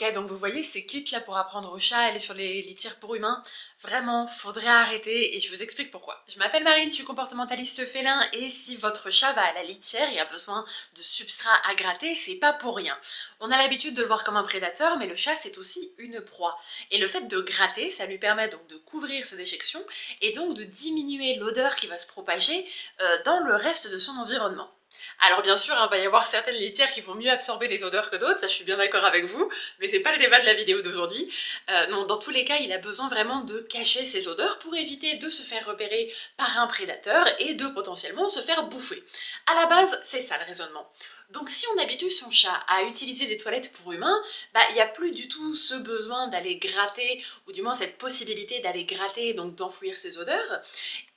Ok, donc vous voyez, c'est Kit là pour apprendre au chat, elle est sur les litières pour humains. Vraiment, faudrait arrêter et je vous explique pourquoi. Je m'appelle Marine, je suis comportementaliste félin et si votre chat va à la litière et a besoin de substrat à gratter, c'est pas pour rien. On a l'habitude de le voir comme un prédateur, mais le chat c'est aussi une proie. Et le fait de gratter, ça lui permet donc de couvrir ses déjections et donc de diminuer l'odeur qui va se propager dans le reste de son environnement. Alors bien sûr, il va y avoir certaines litières qui vont mieux absorber les odeurs que d'autres, ça je suis bien d'accord avec vous, mais c'est pas le débat de la vidéo d'aujourd'hui. Non, dans tous les cas, il a besoin vraiment de cacher ses odeurs pour éviter de se faire repérer par un prédateur et de potentiellement se faire bouffer. À la base, c'est ça le raisonnement. Donc si on habitue son chat à utiliser des toilettes pour humains, il n'y a plus du tout ce besoin d'aller gratter, ou du moins cette possibilité d'aller gratter, donc d'enfouir ses odeurs.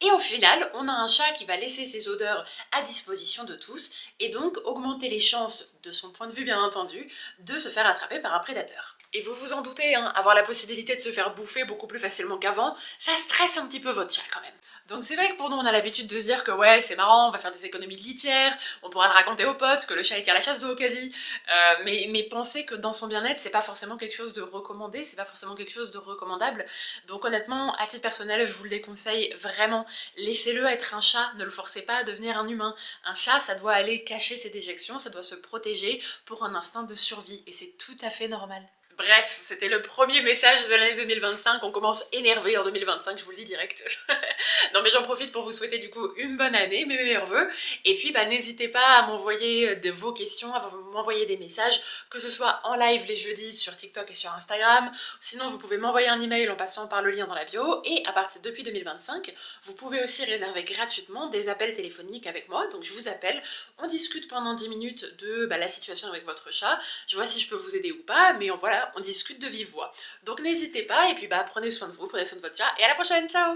Et au final, on a un chat qui va laisser ses odeurs à disposition de tous, et donc augmenter les chances, de son point de vue bien entendu, de se faire attraper par un prédateur. Et vous vous en doutez, hein, avoir la possibilité de se faire bouffer beaucoup plus facilement qu'avant, ça stresse un petit peu votre chat quand même. Donc c'est vrai que pour nous on a l'habitude de se dire que ouais c'est marrant, on va faire des économies de litière, on pourra le raconter aux potes, que le chat il tire la chasse d'eau au quasi, mais penser que dans son bien-être c'est pas forcément quelque chose de recommandé, c'est pas forcément quelque chose de recommandable, donc honnêtement à titre personnel je vous le déconseille vraiment, laissez-le être un chat, ne le forcez pas à devenir un humain. Un chat ça doit aller cacher ses déjections, ça doit se protéger pour un instinct de survie, et c'est tout à fait normal. Bref, c'était le premier message de l'année 2025, on commence énervé en 2025, je vous le dis direct. Non mais j'en profite pour vous souhaiter du coup une bonne année, mes meilleurs vœux, et puis n'hésitez pas à m'envoyer vos questions, à m'envoyer des messages, que ce soit en live les jeudis sur TikTok et sur Instagram, sinon vous pouvez m'envoyer un email en passant par le lien dans la bio, et à partir depuis 2025, vous pouvez aussi réserver gratuitement des appels téléphoniques avec moi, donc je vous appelle, on discute pendant 10 minutes de la situation avec votre chat, je vois si je peux vous aider ou pas, mais voilà, on discute de vive voix. Donc n'hésitez pas, et puis prenez soin de vous, prenez soin de votre chat, et à la prochaine, ciao!